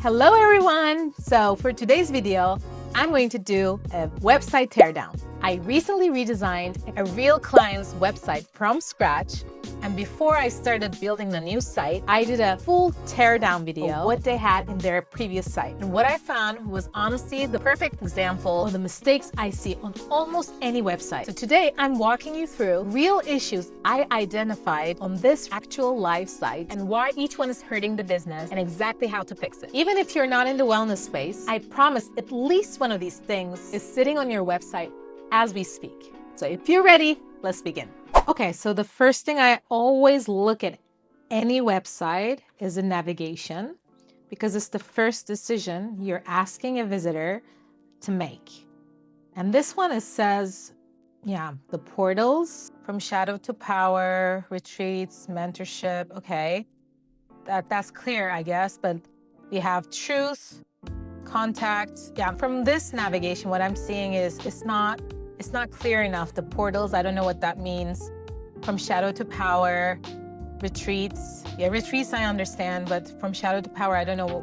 Hello everyone! So for today's video, I'm going to do a website teardown. I recently redesigned a real client's website from scratch, and before I started building the new site, I did a full teardown video of what they had in their previous site. And what I found was honestly the perfect example of the mistakes I see on almost any website. So today I'm walking you through real issues I identified on this actual live site and why each one is hurting the business and exactly how to fix it. Even if you're not in the wellness space, I promise at least one of these things is sitting on your website as we speak. So if you're ready, let's begin. Okay, so the first thing I always look at any website is the navigation, because it's the first decision you're asking a visitor to make. And this one, it says, the portals from shadow to power, retreats, mentorship. Okay, that's clear, I guess, but we have truth, contact. From this navigation, what I'm seeing is it's not clear enough. The portals, I don't know what that means. From shadow to power, retreats. Retreats I understand, but from shadow to power, I don't know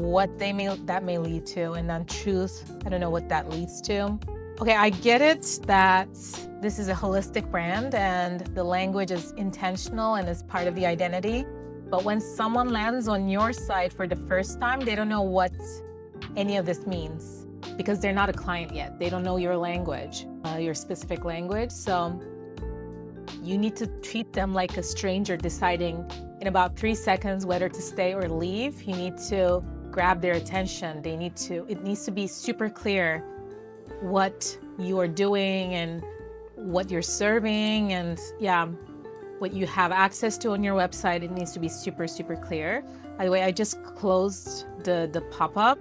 what that may lead to. And then truth, I don't know what that leads to. Okay, I get it that this is a holistic brand and the language is intentional and is part of the identity. But when someone lands on your site for the first time, they don't know what any of this means because they're not a client yet. They don't know your language, your specific language. So you need to treat them like a stranger deciding in about 3 seconds whether to stay or leave. You need to grab their attention. It needs to be super clear what you are doing and what you're serving and what you have access to on your website. It needs to be super, super clear. By the way, I just closed the pop-up,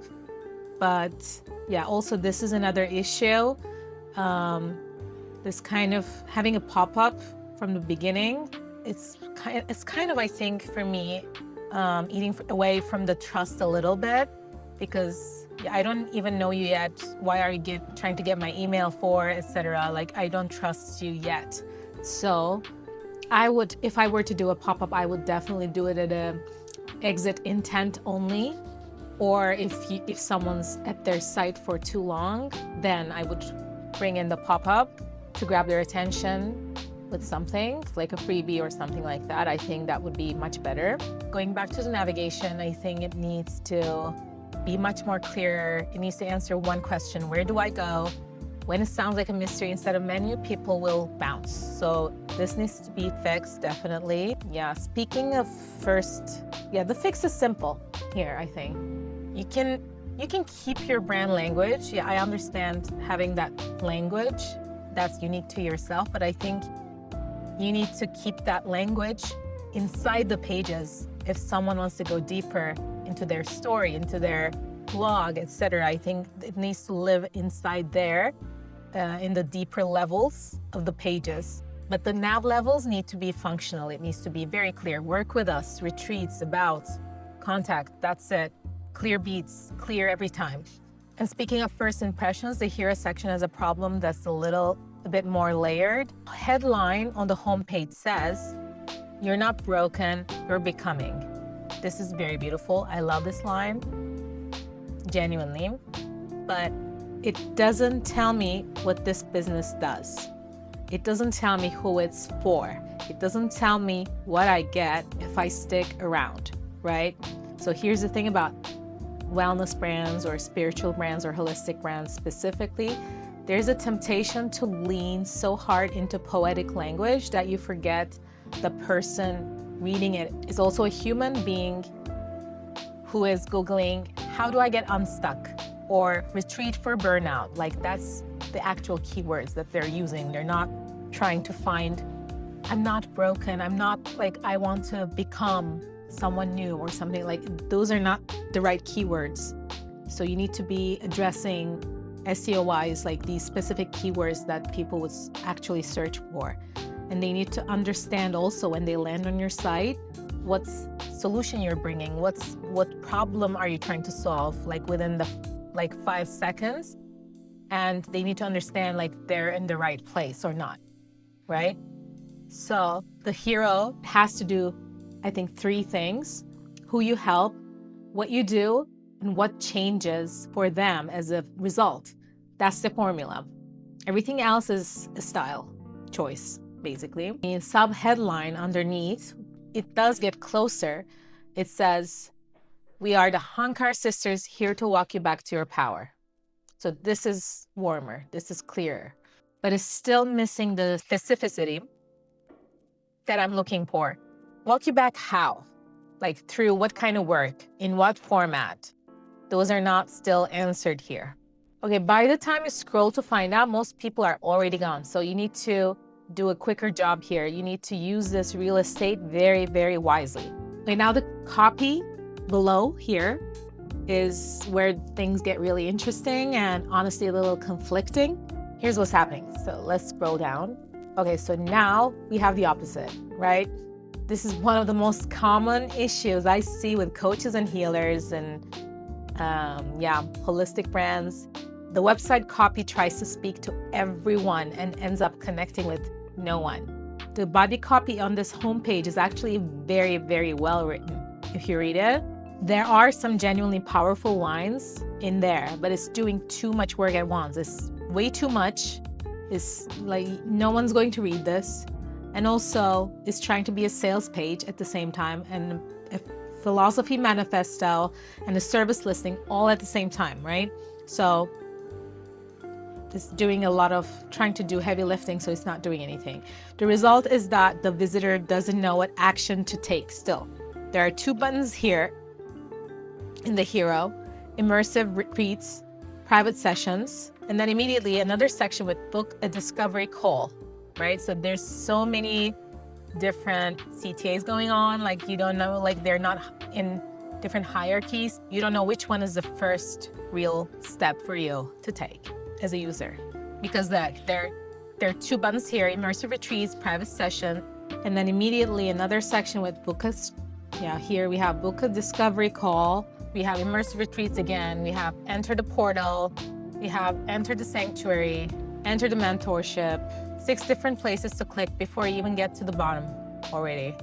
but also this is another issue. This kind of having a pop-up from the beginning, it's kind of, I think, for me, eating away from the trust a little bit, because I don't even know you yet. Why are you trying to get my email for, etc.? Like, I don't trust you yet. So I would, if I were to do a pop-up, I would definitely do it at a exit intent only. Or if someone's at their site for too long, then I would bring in the pop-up to grab their attention with something like a freebie or something like that. I think that would be much better. Going back to the navigation, I think it needs to be much more clear. It needs to answer one question: where do I go? When it sounds like a mystery instead of menu, people will bounce. So this needs to be fixed, definitely. Speaking of first, the fix is simple here, I think. You can keep your brand language. I understand having that language that's unique to yourself, but I think you need to keep that language inside the pages. If someone wants to go deeper into their story, into their blog, etc., I think it needs to live inside there, in the deeper levels of the pages. But the nav levels need to be functional. It needs to be very clear. Work with us, retreats, about, contact, that's it. Clear beats, clear every time. And speaking of first impressions, the hero section has a problem that's a bit more layered. Headline on the homepage says, "You're not broken, you're becoming." This is very beautiful. I love this line, genuinely. But it doesn't tell me what this business does. It doesn't tell me who it's for. It doesn't tell me what I get if I stick around, right? So here's the thing about wellness brands or spiritual brands or holistic brands specifically. There's a temptation to lean so hard into poetic language that you forget the person reading it is also a human being who is Googling, how do I get unstuck? Or retreat for burnout. Like, that's the actual keywords that they're using. They're not trying to find, I'm not broken. I'm not like, I want to become someone new or something. Like, those are not the right keywords. So you need to be addressing SEO-wise, like these specific keywords that people would actually search for. And they need to understand also when they land on your site, what solution you're bringing, what problem are you trying to solve, like within the 5 seconds. And they need to understand like they're in the right place or not, right? So the hero has to do, I think, 3 things: who you help, what you do, and what changes for them as a result. That's the formula. Everything else is a style choice, basically. In sub-headline underneath, it does get closer. It says, "We are the Hankar sisters here to walk you back to your power." So this is warmer, this is clearer, but it's still missing the specificity that I'm looking for. Walk you back how? Like through what kind of work, in what format? Those are not still answered here. Okay, by the time you scroll to find out, most people are already gone. So you need to do a quicker job here. You need to use this real estate very, very wisely. Okay, now the copy below here is where things get really interesting and honestly a little conflicting. Here's what's happening. So let's scroll down. Okay, so now we have the opposite, right? This is one of the most common issues I see with coaches and healers and holistic brands. The website copy tries to speak to everyone and ends up connecting with no one. The body copy on this homepage is actually very, very well written. If you read it, there are some genuinely powerful lines in there, but it's doing too much work at once. It's way too much. It's like no one's going to read this. And also, it's trying to be a sales page at the same time and a philosophy manifesto and a service listing all at the same time, right? So it's doing a lot of trying to do heavy lifting, so it's not doing anything. The result is that the visitor doesn't know what action to take still. There are 2 buttons here in the hero: immersive retreats, private sessions, and then immediately another section with book a discovery call, right? So there's so many different CTAs going on, like you don't know, like they're not in different hierarchies. You don't know which one is the first real step for you to take as a user, because there are 2 buttons here: immersive retreats, private session, and then immediately another section with book a, here we have book a discovery call. We have immersive retreats again. We have enter the portal. We have enter the sanctuary, enter the mentorship. 6 different places to click before you even get to the bottom already.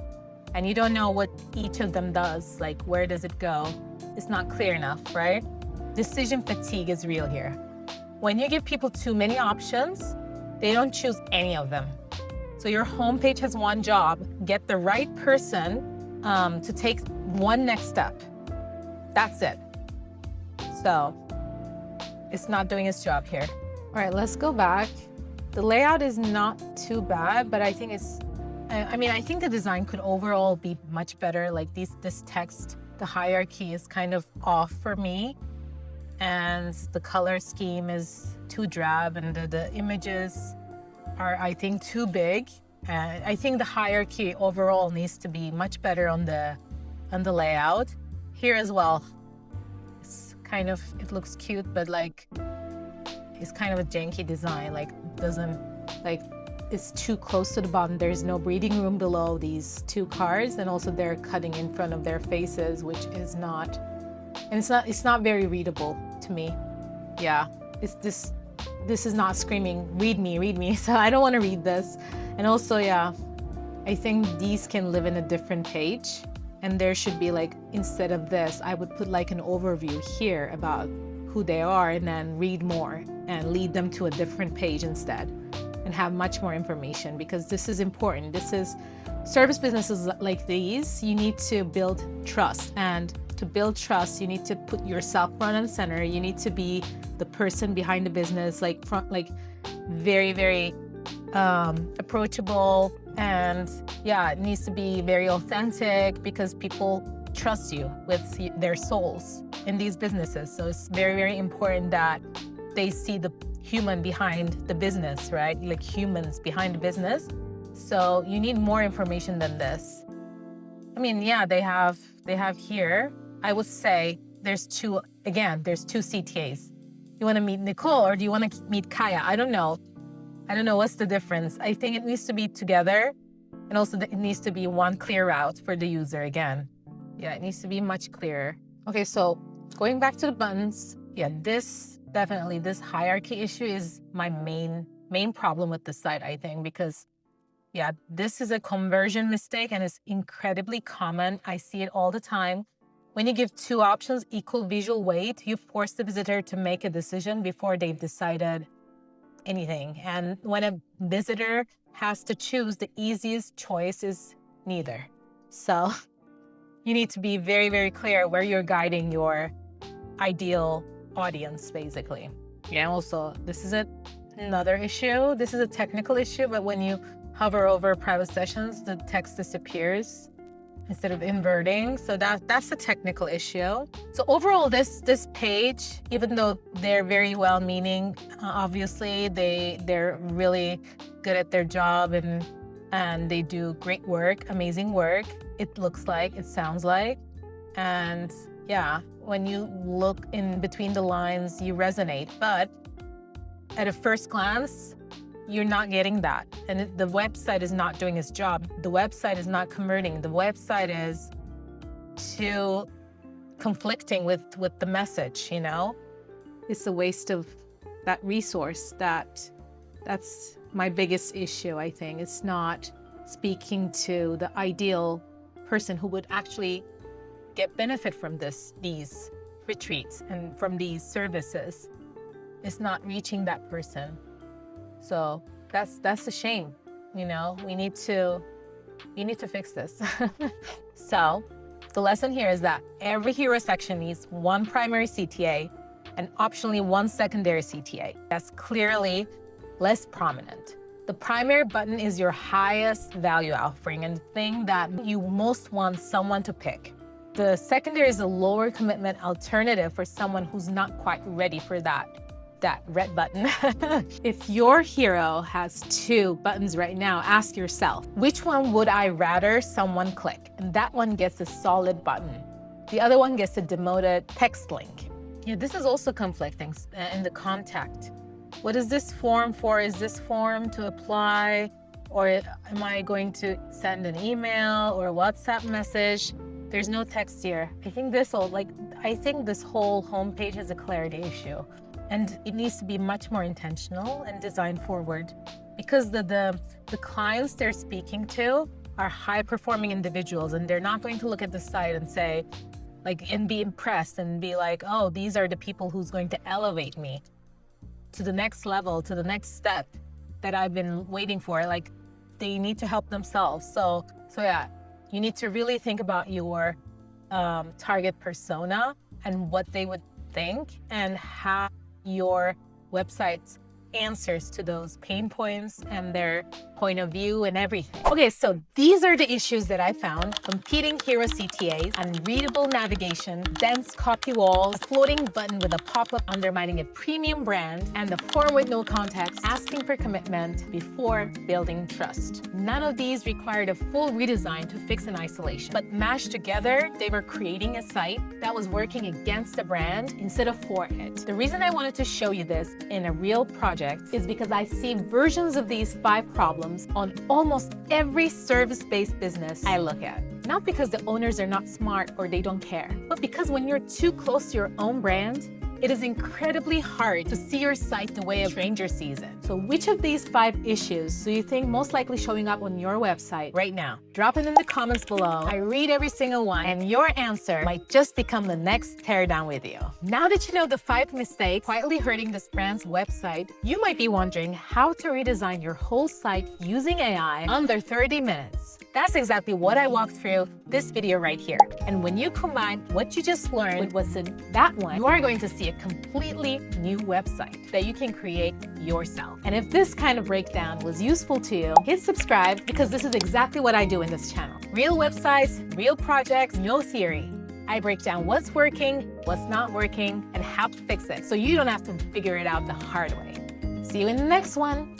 And you don't know what each of them does, like where does it go? It's not clear enough, right? Decision fatigue is real here. When you give people too many options, they don't choose any of them. So your homepage has one job: get the right person to take one next step. That's it. So it's not doing its job here. All right, let's go back. The layout is not too bad, but I think I think the design could overall be much better. Like this text, the hierarchy is kind of off for me. And the color scheme is too drab, and the images are, I think, too big. And I think the hierarchy overall needs to be much better on the layout. Here as well, it's kind of, it looks cute, but like it's kind of a janky design. Like it's too close to the bottom. There's no breathing room below these 2 cards, and also they're cutting in front of their faces, which is not, and it's not very readable to me. Yeah, this is not screaming read me, so I don't want to read this. And also, yeah, I think these can live in a different page, and there should be, like, instead of this, I would put like an overview here about who they are, and then read more and lead them to a different page instead, and have much more information, because this is important. This is service businesses like these. You need to build trust, and to build trust, you need to put yourself front and center. You need to be the person behind the business, like very, very approachable, and yeah, it needs to be very authentic, because people trust you with their souls in these businesses. So it's very, very important that they see the human behind the business, right? Like humans behind the business. So you need more information than this. I mean, yeah, they have here, I would say there's 2 CTAs. You want to meet Nicole, or do you want to meet Kaya? I don't know what's the difference. I think it needs to be together, and also it needs to be one clear route for the user again. Yeah, it needs to be much clearer. Okay, so going back to the buttons, yeah, this hierarchy issue is my main problem with the site, I think, because yeah, this is a conversion mistake, and it's incredibly common. I see it all the time. When you give two options equal visual weight, you force the visitor to make a decision before they've decided anything. And when a visitor has to choose, the easiest choice is neither. So you need to be very, very clear where you're guiding your ideal audience, basically. Yeah, also, this is another issue. This is a technical issue, but when you hover over private sessions, the text disappears instead of inverting. So that's a technical issue. So overall, this page, even though they're very well-meaning, obviously they're really good at their job and they do great work, amazing work. It looks like, it sounds like, and yeah, when you look in between the lines, you resonate. But at a first glance, you're not getting that. And the website is not doing its job. The website is not converting. The website is too conflicting with the message, you know? It's a waste of that resource. That's my biggest issue, I think. It's not speaking to the ideal person who would actually get benefit from these retreats and from these services. It's not reaching that person. So that's a shame. You know, we need to fix this. So the lesson here is that every hero section needs one primary CTA and optionally one secondary CTA. That's clearly less prominent. The primary button is your highest value offering and the thing that you most want someone to pick. The secondary is a lower commitment alternative for someone who's not quite ready for that red button. If your hero has two buttons right now, ask yourself, which one would I rather someone click? And that one gets a solid button. The other one gets a demoted text link. Yeah, this is also conflicting in the contact. What is this form for? Is this form to apply? Or am I going to send an email or a WhatsApp message? There's no text here. I think this whole homepage has a clarity issue. And it needs to be much more intentional and design forward because the clients they're speaking to are high performing individuals and they're not going to look at the site and say, and be impressed and be like, oh, these are the people who's going to elevate me to the next level, to the next step that I've been waiting for. They need to help themselves. So yeah, you need to really think about your target persona and what they would think and how your website's answers to those pain points and their point of view and everything. Okay, so these are the issues that I found: competing hero CTAs, unreadable navigation, dense copy walls, a floating button with a pop-up undermining a premium brand, and the form with no context asking for commitment before building trust. None of these required a full redesign to fix in isolation, but mashed together, they were creating a site that was working against the brand instead of for it. The reason I wanted to show you this in a real project is because I see versions of these 5 problems on almost every service-based business I look at. Not because the owners are not smart or they don't care, but because when you're too close to your own brand, it is incredibly hard to see your site the way a stranger sees it. So which of these 5 issues do you think most likely showing up on your website right now? Drop it in the comments below. I read every single one, and your answer might just become the next teardown video. Now that you know the 5 mistakes quietly hurting this brand's website, you might be wondering how to redesign your whole site using AI under 30 minutes. That's exactly what I walked through this video right here. And when you combine what you just learned with what's in that one, you are going to see a completely new website that you can create yourself. And if this kind of breakdown was useful to you, hit subscribe because this is exactly what I do in this channel. Real websites, real projects, no theory. I break down what's working, what's not working, and how to fix it so you don't have to figure it out the hard way. See you in the next one.